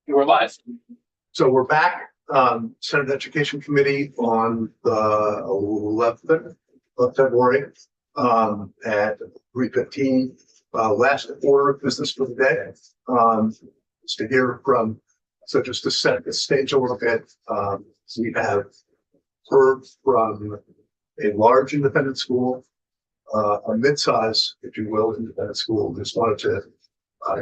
You were live. So we're back, Senate Education Committee on the 11th of February, at 3:15. Last order of business for the day, is to hear from, so just to set the stage a little bit, we have heard from a large independent school, a mid-size, if you will, independent school. Just wanted to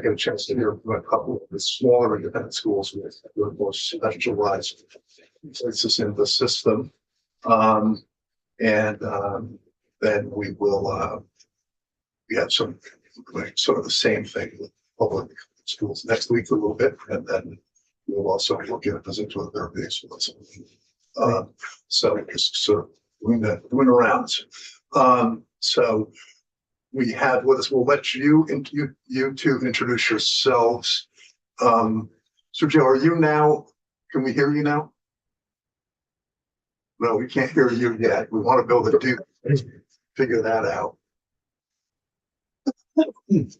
get a chance to hear from a couple of the smaller independent schools with more specialized places in the system. Then we will, we have some like, sort of the same thing with public schools next week a little bit, and then we'll also look at a visit to their big schools. So just sort of doing arounds. So we have with us, we'll let you two introduce yourselves. Sergio, are you now, can we hear you now? No, we can't hear you yet. We want to be able to figure that out. Which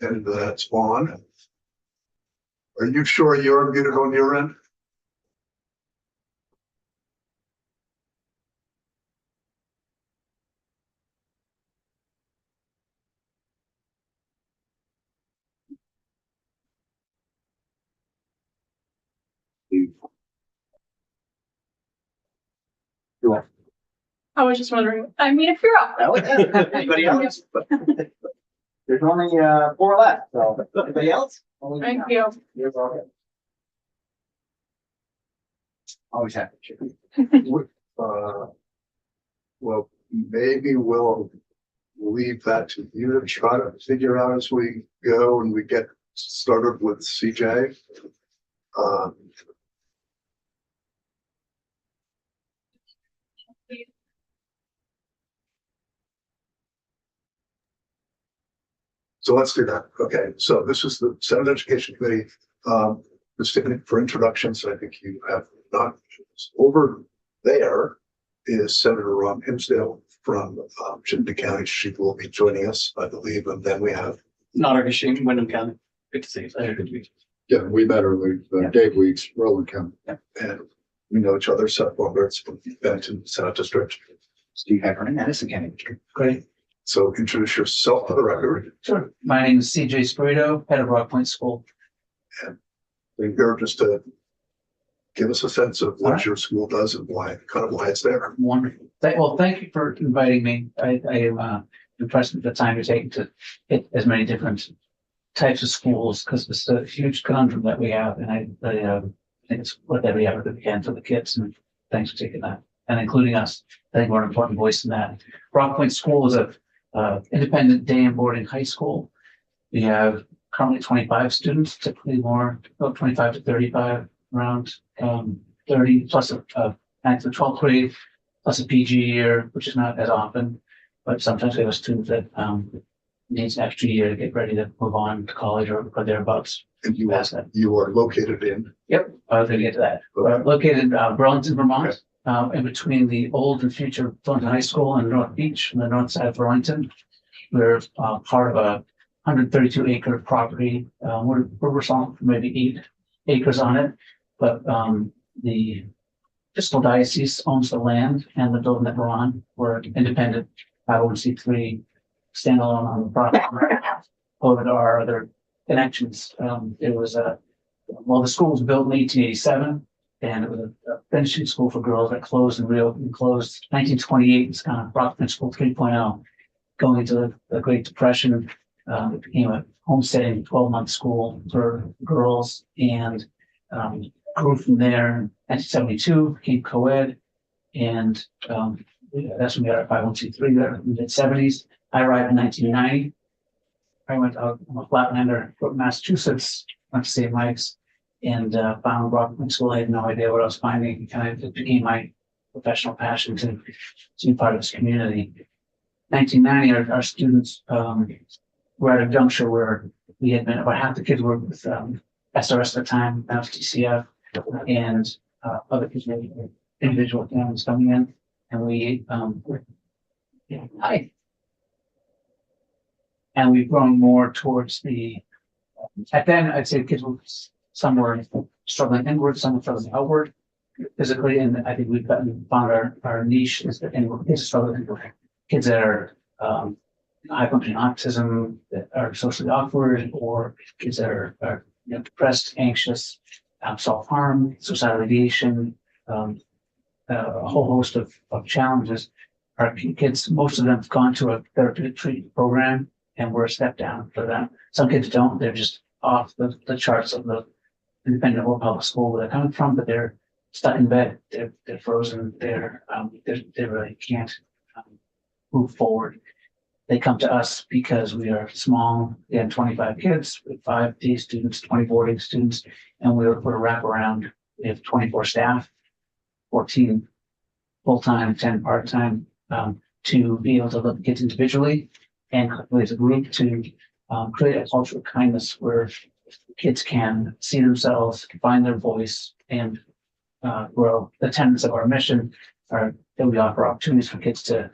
end that's on. Are you sure you're unmuted on your end? I was just wondering, I mean, if you're up. Anybody else? There's only 4 left, so anybody else? Thank you. You're welcome. Always happy to. Well, maybe we'll leave that to you to try to figure out as we go and we get started with CJ. So let's do that. Okay, so this is the Senate Education Committee. Just for introductions, I think you have not. Over there is Senator Ron Hinsdale from Chittenden County. She will be joining us, I believe, and then we have Not our issue, Wyndham County. Good to see you. Good to meet Yeah, we met earlier, Dave Weeks, Roland County. and we know each other. Seth Roberts from Benton Senate District. Steve Heffernan, Madison County. Great. So introduce yourself for the record. Sure. My name is CJ Sprito, head of Rock Point School. We're here just to give us a sense of what Alright. your school does and why it's there. Wonderful. Well, thank you for inviting me. I am impressed with the time you're taking to hit as many different types of schools because it's a huge conundrum that we have. And I think it's what every effort that we can for the kids. And thanks for taking that and including us. I think we're an important voice in that. Rock Point School is a independent day and boarding high school. We have currently 25 students, typically more, about 25 to 35, around 30 plus a 9th to 12th grade, plus a PG year, which is not as often, but sometimes we have a student that needs an extra year to get ready to move on to college or thereabouts. And you Past that. are located in. Yep, I was going to get to that. We're located in Burlington, Vermont, in between the old and future Burlington High School and North Beach on the north side of Burlington. We're part of a 132-acre property. We're responsible for maybe 8 acres on it, but the fiscal diocese owns the land and the building that we're on. We're independent 501c3 standalone on the property. Over to our other connections. It was the school was built in 1887, and it was a finishing school for girls that closed and reopened. Closed 1928. It's kind of Rock Point School 3.0. Going into the Great Depression, it became a homesteading 12-month school for girls and grew from there. In 1972 became co-ed, and that's when we got our 501c3 there in the mid-70s. I arrived in 1990. I went out, I'm a Flatlander from Massachusetts, went to St. Mike's, and found Rock Point School. I had no idea what I was finding. It became my professional passion to be part of this community. 1990, our students were at a juncture where we had been, about half the kids were with SRS at the time, now it's TCF, and other kids were individual families coming in, and we, and we've grown more towards the At then, I'd say kids were, some were struggling inward, some were struggling outward physically, and I think we've found our niche is that inward kids struggling inward. Kids that are, high functioning autism, that are socially awkward, or kids that are depressed, anxious, self-harm, suicidal ideation, a whole host of challenges. Our kids, most of them have gone to a therapeutic treatment program, and we're a step down for them. Some kids don't, they're just off the charts of the independent or public school where they're coming from, but they're stuck in bed, they're frozen, they really can't move forward. They come to us because we are small, we have 25 kids, with 5 day students, 20 boarding students, and we're wraparound. We have 24 staff, 14 full-time, 10 part-time, to be able to look at kids individually and as a group to create a culture of kindness where kids can see themselves, find their voice, and grow. The tenets of our mission are that we offer opportunities for kids to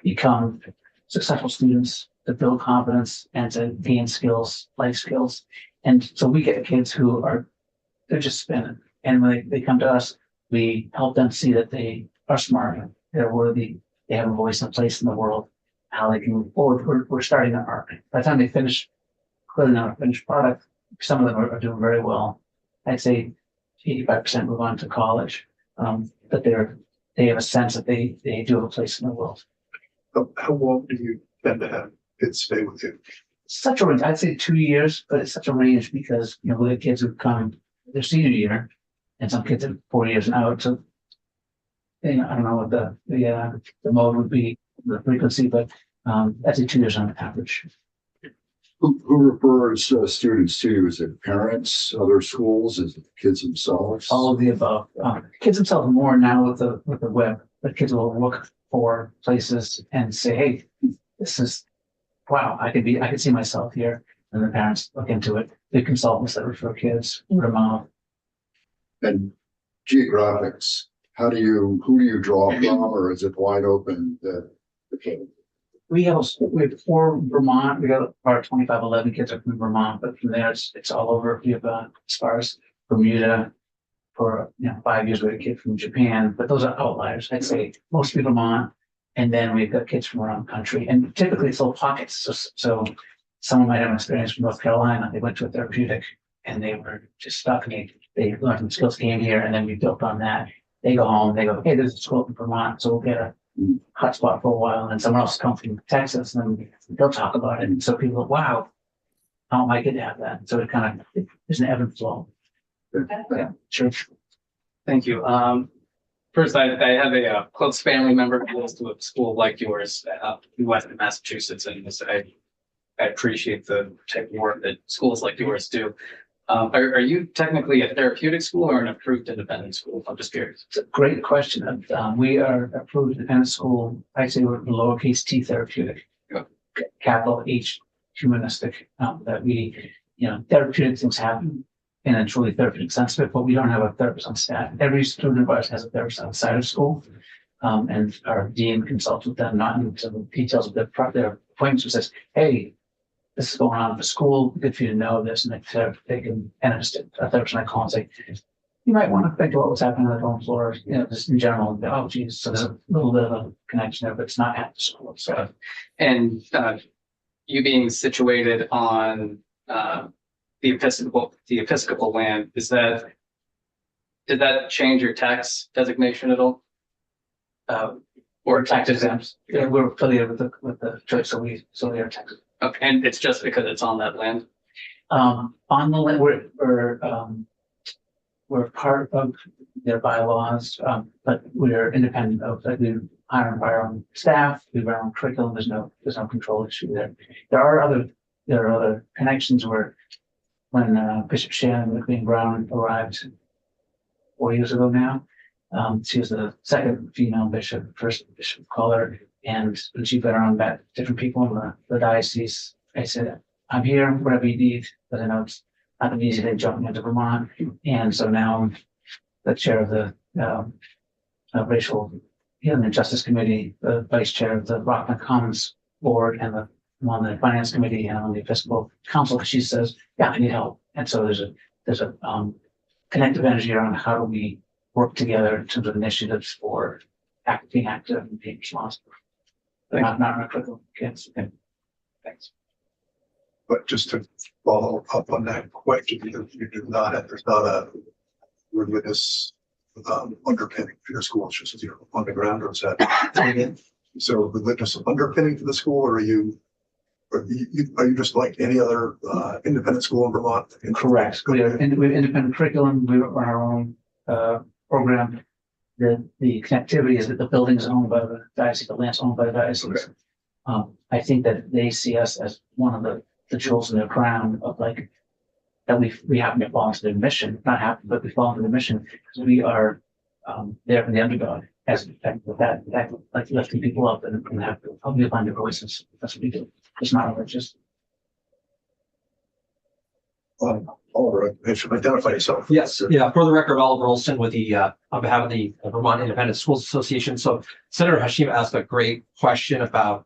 become successful students, to build confidence, and to gain skills, life skills. And so we get kids who they're just spinning. And when they come to us, we help them see that they are smart, they're worthy, they have a voice and a place in the world, how they can move forward. We're starting an arc. By the time they finish, clearly not a finished product, some of them are doing very well. I'd say 85% move on to college, but they have a sense that they do have a place in the world. How long do you tend to have kids stay with you? Such a range, I'd say 2 years, but it's such a range because, we have kids who come their senior year and some kids are 4 years out. So, I don't know what the mode would be, the frequency, but I'd say 2 years on average. Who refers students to you? Is it parents, other schools? Is it kids themselves? All of the above. Kids themselves more now with the web, but kids will look for places and say, hey, this is, wow, I could see myself here. And the parents look into it. The consultants that refer kids, word of mouth. And geographics, who do you draw from, or is it wide open that We have 4 Vermont. We got our 2511 kids are from Vermont, but from there it's all over. We have as far as Bermuda. For 5 years, we had a kid from Japan, but those are outliers. I'd say mostly Vermont, and then we've got kids from around the country, and typically it's little pockets. So someone might have an experience from North Carolina. They went to a therapeutic, and they were just stuck. And they learned some skills, came here, and then we built on that. They go home. They go, hey, there's a school in Vermont, so we'll get a hotspot for a while, and then someone else comes from Texas, and then they'll talk about it. And so people go, wow, how am I going to have that? So there's an ebb and flow. Yeah, sure. Thank you. First, I have a close family member who goes to a school like yours, in Western Massachusetts, and I appreciate the type of work that schools like yours do. Are you technically a therapeutic school or an approved independent school? I'm just curious. It's a great question. We are approved independent school. I say we're lowercase t therapeutic, capital H humanistic. That we, therapeutic things happen in a truly therapeutic sense of it, but we don't have a therapist on staff. Every student of ours has a therapist outside of school, and our dean consults with them, not into the details of their appointments, but says, "Hey, this is going on at the school. Good for you to know this." And they can, and a therapist might call and say, "You might want to think about what's happening on the dorm floor, just in general." Oh, geez. So there's a little bit of a connection there, but it's not at the school. So, And you being situated on the Episcopal land, did that change your tax designation at all? Or tax exempt? yeah, we're affiliated with the church, so we are Texas. Okay, and it's just because it's on that land? On the land, we're part of their bylaws, but we're independent of that. We hire and fire our own staff. We run our own curriculum. There's no control issue there. There are other connections where when Bishop Shannon McLean Brown arrived 4 years ago now, she was the second female bishop, first bishop caller, and when she'd been around, met different people in the diocese. I said, "I'm here, whatever you need," but I know it's not an easy thing jumping into Vermont, and so now I'm the chair of the Racial Healing and Justice Committee, the vice chair of the Rockland Commons Board, and the I'm on the finance committee and on the Episcopal Council. She says, yeah, I need help. And so there's a connective energy around how do we work together in terms of initiatives for being active and being responsible. Not in a critical kids. Okay. Thanks. But just to follow up on that question, you do not have, there's not a religious underpinning for your school, it's just you're on the ground, or is that? So religious underpinning for the school, or are you just like any other independent school in Vermont? Correct. We have independent curriculum. We run our own program. The connectivity is that the building is owned by the diocese, the land's owned by the diocese. Okay. I think that they see us as one of the jewels in their crown of like that we happen to fall into their mission, not happen, but we fall into the mission because we are there for the underdog as with that like lifting people up and have help you find your voices. That's what we do. It's not religious. Oliver, you should identify yourself. Yes, yeah, for the record, Oliver Olson with the, on behalf of the Vermont Independent Schools Association. So Senator Hashim asked a great question about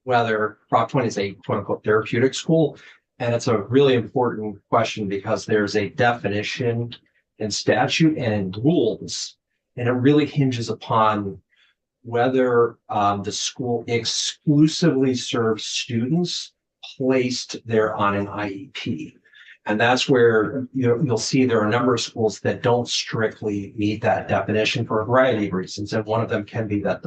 whether Prop 20 is a quote unquote therapeutic school. And it's a really important question because there's a definition in statute and in rules, and it really hinges upon whether the school exclusively serves students placed there on an IEP. And that's where you'll see there are a number of schools that don't strictly meet that definition for a variety of reasons. And one of them can be that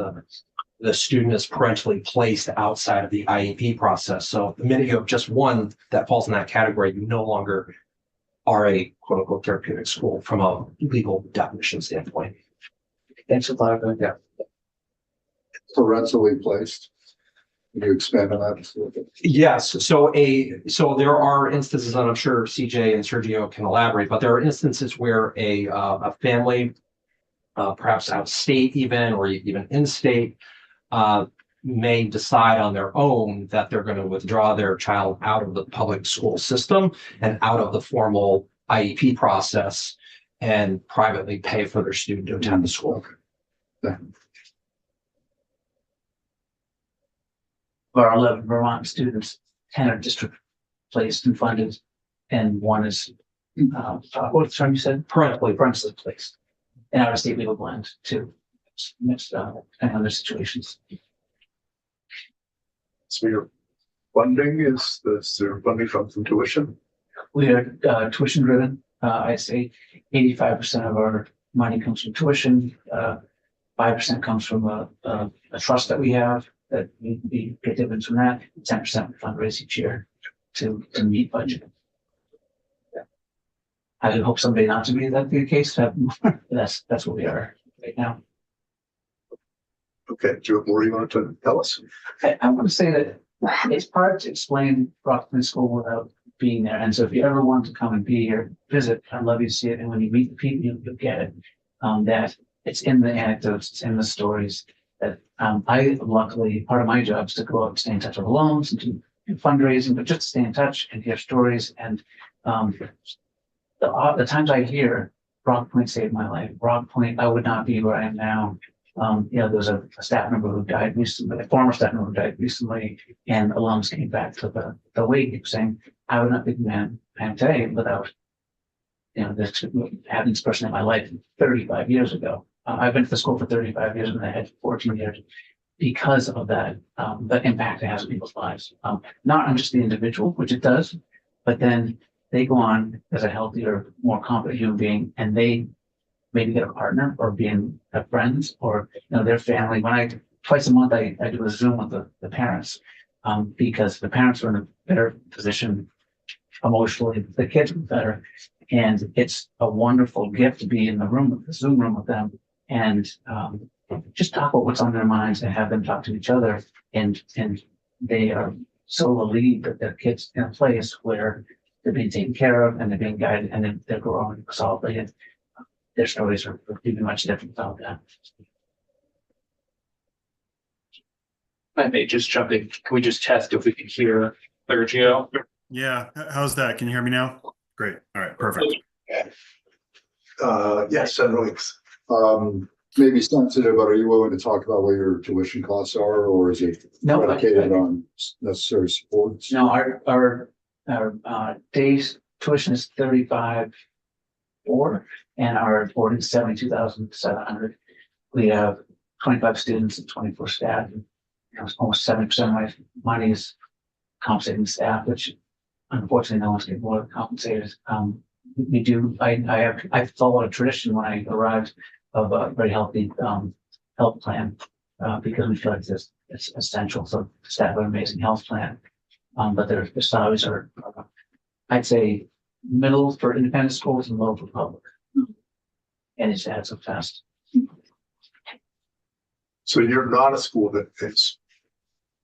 the student is parentally placed outside of the IEP process. So the minute you have just one that falls in that category, you no longer are a quote unquote therapeutic school from a legal definition standpoint. Thanks for clarifying. Yeah. Parentally placed. Can you expand on that? Yes. So there are instances, and I'm sure CJ and Sergio can elaborate, but there are instances where a family, perhaps out of state even, or even in state, may decide on their own that they're going to withdraw their child out of the public school system and out of the formal IEP process and privately pay for their student to attend the school. Yeah. Of our 11 Vermont students, 10 are district placed and funded, and one is, what's the term you said? Parentally placed. And out of state legal blend too. Mixed, depending on their situations. So your funding is there funding from tuition? We are tuition driven. I say 85% of our money comes from tuition. 5% comes from a trust that we have that we get dividends from that. 10% we fundraise each year to meet budget. Yeah. I would hope someday not to be that be the case. That's what we are right now. Okay, do you have more you wanted to tell us? I want to say that it's hard to explain Rockland School without being there. And so if you ever want to come and be here, visit, I'd love you to see it. And when you meet the people, you'll get it. That it's in the anecdotes, it's in the stories that I luckily, part of my job is to go out and stay in touch with alums and do fundraising, but just to stay in touch and hear stories. And the times I hear Rock Point saved my life, Rock Point, I would not be where I am now. There's a staff member who died recently, a former staff member who died recently, and alums came back to the wake saying, I would not be the man I am today without, this having this person in my life 35 years ago. I've been to the school for 35 years and I had 14 years because of that, the impact it has on people's lives. Not on just the individual, which it does, but then they go on as a healthier, more competent human being, and they maybe get a partner or have friends or their family. Twice a month I do a Zoom with the parents, because the parents are in a better position emotionally, the kids are better, and it's a wonderful gift to be in the Zoom room with them and just talk about what's on their minds and have them talk to each other, and they are so relieved that their kids in a place where they're being taken care of and they're being guided and they're growing solidly. And their stories are even much different about that. I may just jump in. Can we just test if we can hear Sergio? Yeah, how's that? Can you hear me now? Great. All right, perfect. Yes, and Williams. maybe sensitive, but are you willing to talk about what your tuition costs are, or is it No, predicated on necessary supports? No, our day's tuition is 35,400 and our board is 72,700. We have 25 students and 24 staff. And, almost 70% of my money is compensating staff, which unfortunately no one's getting more compensated. We do, I followed a tradition when I arrived of a very healthy health plan because we feel like it's essential. So staff have an amazing health plan. But their salaries are, I'd say, middle for independent schools and low for public. And it's adds up fast. So you're not a school that is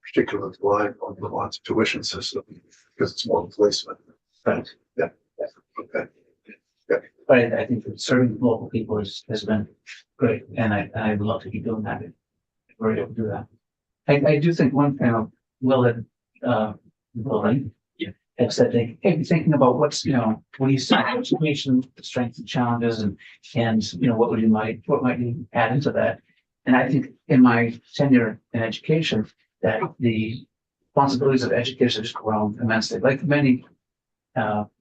particularly reliant on Vermont's tuition system because it's more placement. Right. Yeah. Okay. But I think that serving local people has been great. And I'd love to keep doing that. If we're able to do that. I do think one thing, Will had, right? Yeah. Have said, hey, be thinking about what's, when you see the situation, the strengths and challenges and, what might you add into that? And I think in my tenure in education, that the responsibilities of educators have just grown immensely, like many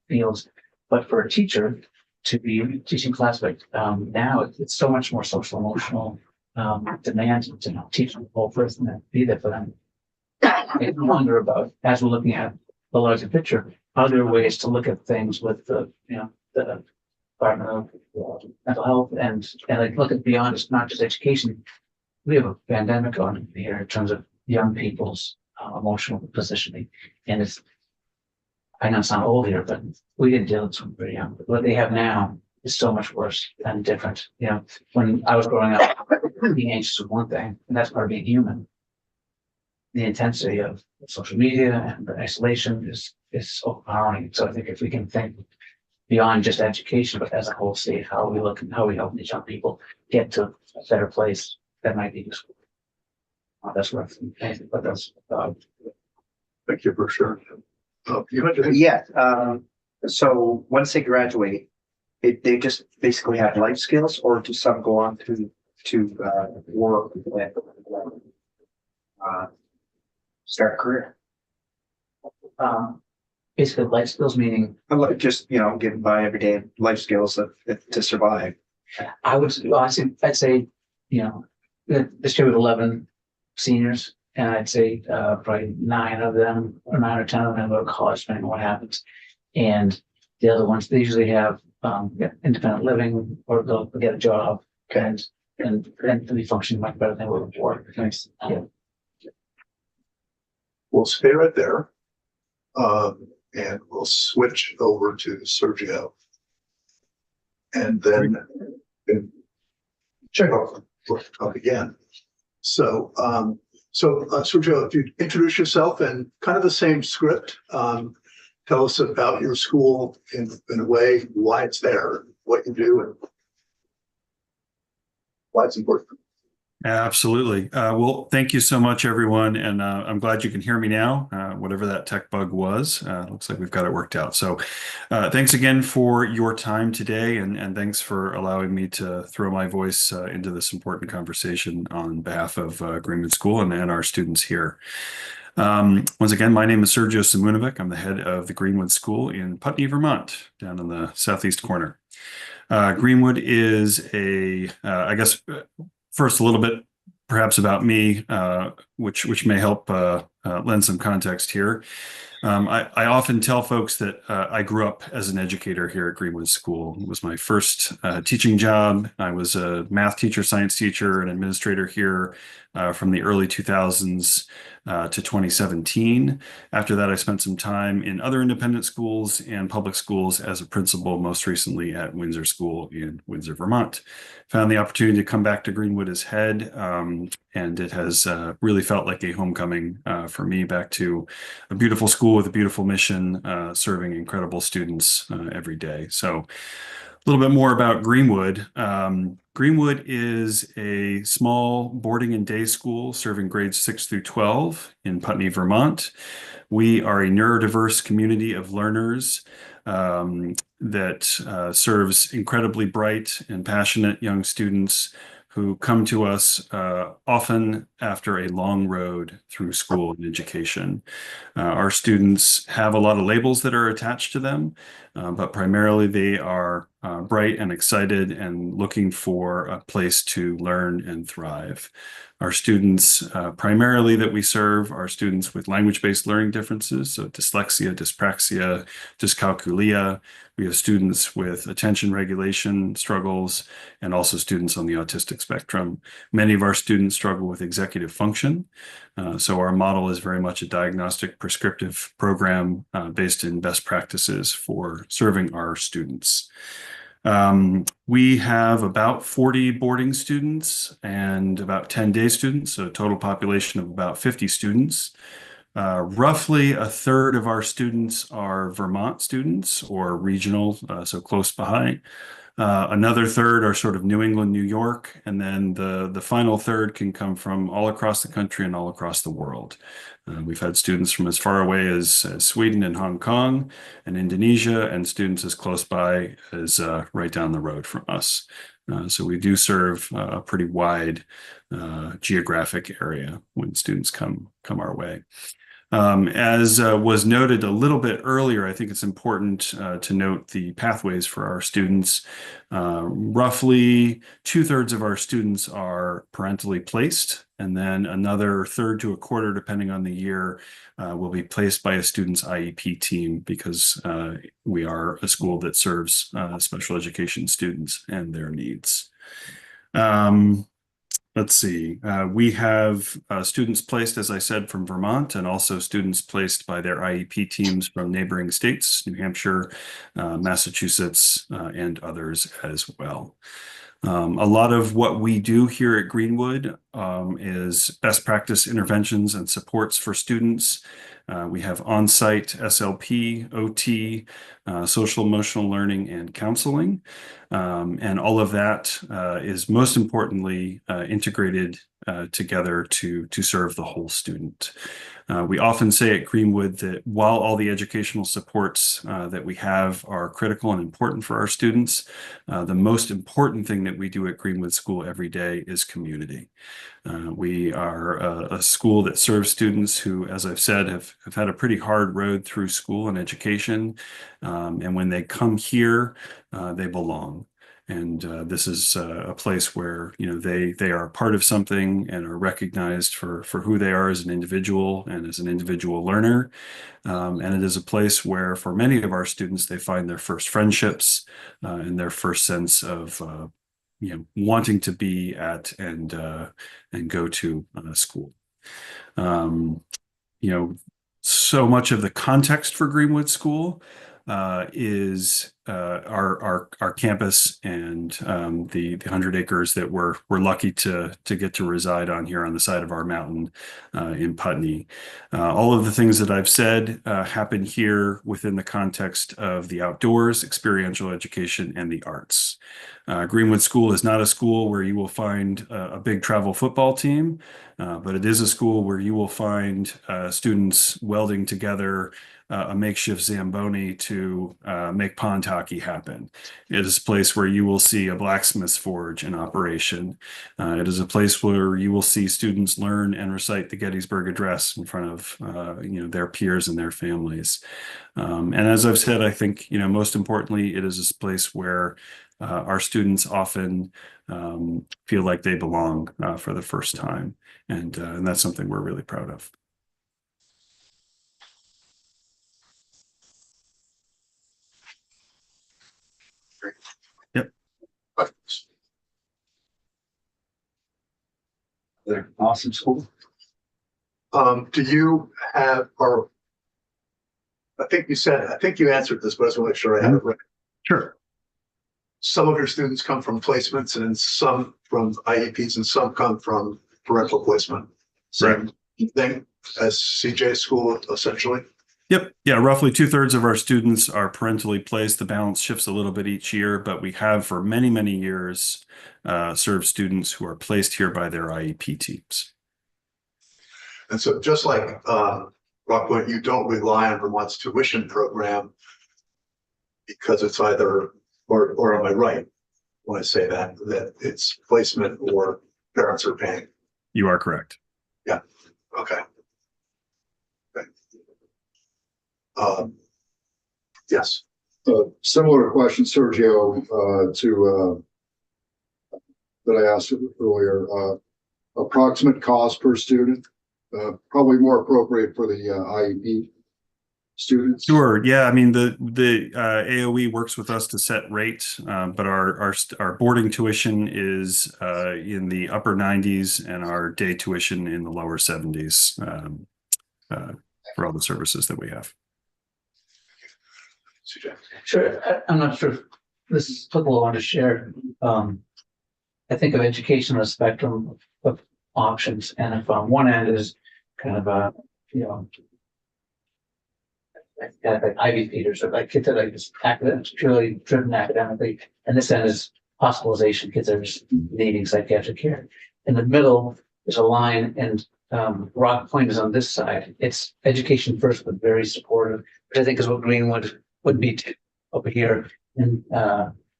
fields. But for a teacher to be teaching class like now, it's so much more social emotional demand to teach the whole person and be there for them. I wonder about, as we're looking at the larger picture, are there ways to look at things with the Department of Mental Health and like look at beyond, it's not just education. We have a pandemic on here in terms of young people's emotional positioning. And I know it's not old here, but we didn't deal with it very young. But what they have now is so much worse and different. When I was growing up, being anxious was one thing, and that's part of being human. The intensity of social media and the isolation is overpowering. So I think if we can think beyond just education, but as a whole state, how we look and how we help these young people get to a better place, that might be useful. That's what I think, but that's Thank you for sharing. You mentioned Yeah, so once they graduate, they just basically have life skills, or do some go on to work and start a career? basically life skills, meaning Like just, getting by everyday life skills to survive. I'd say, this year with 11 seniors, and I'd say probably 9 or 10 of them go to college, depending on what happens. And the other ones, they usually have independent living or they'll get a job and be functioning much better than they were before. Nice. Yeah. we'll stay right there. And we'll switch over to Sergio. And then we'll talk again. So, Sergio, if you introduce yourself and kind of the same script, tell us about your school in a way, why it's there, what you do, and why it's important. Absolutely. Well, thank you so much, everyone. And I'm glad you can hear me now, whatever that tech bug was. Looks like we've got it worked out. So thanks again for your time today. And thanks for allowing me to throw my voice into this important conversation on behalf of Greenwood School and our students here. Once again, my name is Sergio Simunovic. I'm the head of the Greenwood School in Putney, Vermont, down in the southeast corner. Greenwood is I guess, first, a little bit perhaps about me, which may help lend some context here. I often tell folks that I grew up as an educator here at Greenwood School. It was my first teaching job. I was a math teacher, science teacher, and administrator here from the early 2000s to 2017. After that, I spent some time in other independent schools and public schools as a principal, most recently at Windsor School in Windsor, Vermont. Found the opportunity to come back to Greenwood as head, and it has really felt like a homecoming for me, back to a beautiful school with a beautiful mission, serving incredible students every day. So a little bit more about Greenwood. Greenwood is a small boarding and day school serving grades 6 through 12 in Putney, Vermont. We are a neurodiverse community of learners that serves incredibly bright and passionate young students who come to us often after a long road through school and education. Our students have a lot of labels that are attached to them, but primarily they are bright and excited and looking for a place to learn and thrive. Our students primarily that we serve are students with language-based learning differences, so dyslexia, dyspraxia, dyscalculia. We have students with attention regulation struggles and also students on the autistic spectrum. Many of our students struggle with executive function. So our model is very much a diagnostic prescriptive program based in best practices for serving our students. We have about 40 boarding students and about 10 day students, so a total population of about 50 students. Roughly a third of our students are Vermont students or regional, so close behind. Another third are sort of New England, New York, and then the final third can come from all across the country and all across the world. We've had students from as far away as Sweden and Hong Kong and Indonesia, and students as close by as right down the road from us. So we do serve a pretty wide geographic area when students come our way. As was noted a little bit earlier, I think it's important to note the pathways for our students. Roughly 2/3 of our students are parentally placed, and then another third to a quarter, depending on the year, will be placed by a student's IEP team because we are a school that serves special education students and their needs. Let's see. We have students placed, as I said, from Vermont, and also students placed by their IEP teams from neighboring states, New Hampshire, Massachusetts, and others as well. A lot of what we do here at Greenwood is best practice interventions and supports for students. We have on-site SLP, OT, social emotional learning, and counseling. And all of that is most importantly integrated together to serve the whole student. We often say at Greenwood that while all the educational supports that we have are critical and important for our students, the most important thing that we do at Greenwood School every day is community. We are a school that serves students who, as I've said, have had a pretty hard road through school and education. And when they come here, they belong. And this is a place where, you know, they are part of something and are recognized for who they are as an individual and as an individual learner. And it is a place where, for many of our students, they find their first friendships and their first sense of wanting to be at and go to school. So much of the context for Greenwood School is our campus and the 100 acres that we're lucky to get to reside on here on the side of our mountain in Putney. All of the things that I've said happen here within the context of the outdoors, experiential education, and the arts. Greenwood School is not a school where you will find a big travel football team, but it is a school where you will find students welding together a makeshift Zamboni to make pond hockey happen. It is a place where you will see a blacksmith's forge in operation. It is a place where you will see students learn and recite the Gettysburg Address in front of their peers and their families. And as I've said, I think most importantly, it is a place where our students often feel like they belong for the first time, and that's something we're really proud of. Yep. They're an awesome school. Do you have, or I think you answered this, but I just want to make sure I have it right. Sure. Some of your students come from placements and some from IEPs and some come from parental placement. Same thing as CJ school, essentially. Yep. Yeah. Roughly 2/3 of our students are parentally placed. The balance shifts a little bit each year, but we have for many, many years served students who are placed here by their IEP teams. And so just like Rockpoint, you don't rely on Vermont's tuition program because it's either, or am I right? when I say that it's placement or parents are paying. You are correct. Okay. Okay. Yes, Similar question, Sergio, that I asked earlier, approximate cost per student, probably more appropriate for the IEP students. Sure. Yeah. I mean, the AOE works with us to set rates, but our boarding tuition is in the upper 90s and our day tuition in the lower 70s for all the services that we have. CJ. Sure, I'm not sure if this is applicable, I want to share. I think of education as a spectrum of options, and if on one end is kind of a, you know, like Ivy feeders or like kids that are just purely driven academically, and this end is hospitalization, kids that are just needing psychiatric care. In the middle is a line, and Rock Point is on this side. It's education first, but very supportive, which I think is what Greenwood would be over here. And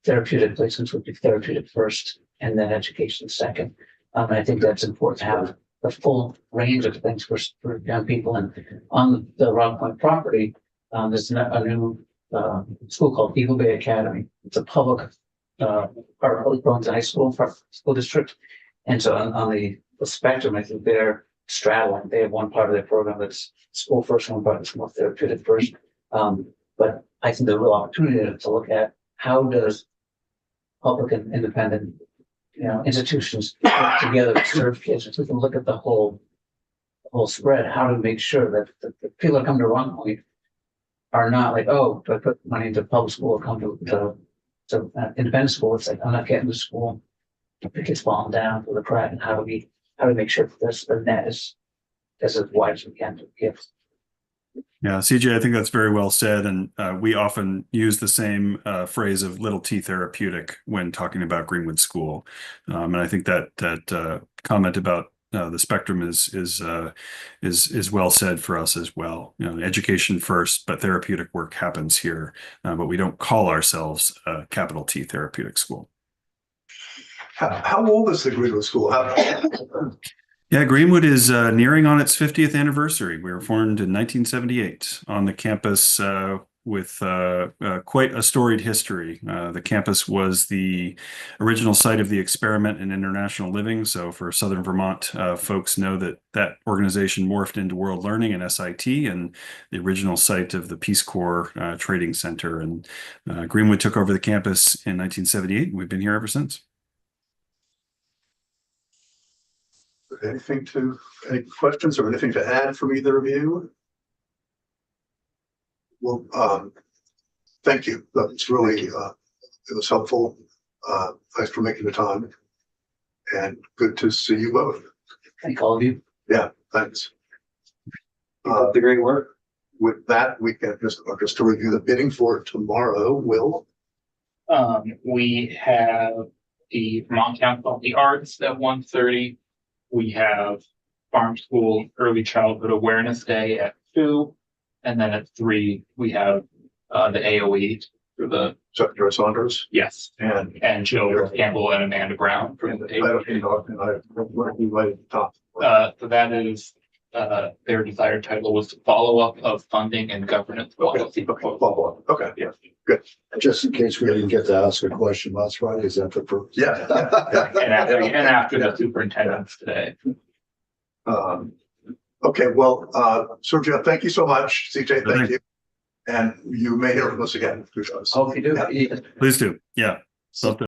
therapeutic placements would be therapeutic first, and then education second. And I think that's important to have the full range of things for young people. And on the Rock Point property, there's a new school called Eagle Bay Academy. It's a public Burlington High School district. And so on the spectrum, I think they're straddling. They have one part of their program that's school first, one part that's more therapeutic first. But I think the real opportunity to look at how does public and independent, institutions work together to serve kids. If we can look at the whole spread, how to make sure that the people that come to Rock Point are not like, oh, do I put money into public school or come to independent school? It's like, I'm not getting to school. The kids falling down for the crack, and how do we make sure that the net is as wide as we can to kids. Yeah, CJ, I think that's very well said. And we often use the same phrase of little T therapeutic when talking about Greenwood School. And I think that comment about the spectrum is well said for us as well. Education first, but therapeutic work happens here. But we don't call ourselves a capital T therapeutic school. How old is the Greenwood School? Yeah, Greenwood is nearing on its 50th anniversary. We were formed in 1978 on the campus with quite a storied history. The campus was the original site of the Experiment in International Living. So for Southern Vermont, folks know that organization morphed into World Learning and SIT, and the original site of the Peace Corps Trading Center. And Greenwood took over the campus in 1978, and we've been here ever since. Any questions or anything to add from either of you? Well, thank you. That's really, it was helpful. Thanks for making the time, and good to see you both. Thank all of you. Yeah, thanks. The great work. With that, we can just to review the bidding for tomorrow. Will? We have the Vermont Council of the Arts at 1:30. We have Farm School Early Childhood Awareness Day at 2. And then at 3, we have the AOE for the Secretary Saunders. yes, And Jill Campbell and Amanda Brown for the AOE. So that is their desired title was follow-up of funding and governance policy. Okay, yeah, good. Just in case we didn't get to ask a question last Friday, is that the first? Yeah. And after the superintendent's today. Okay, well, Sergio, thank you so much. CJ, thank you. And you may hear from us again. Hope you do. Yeah. Please do. Yeah.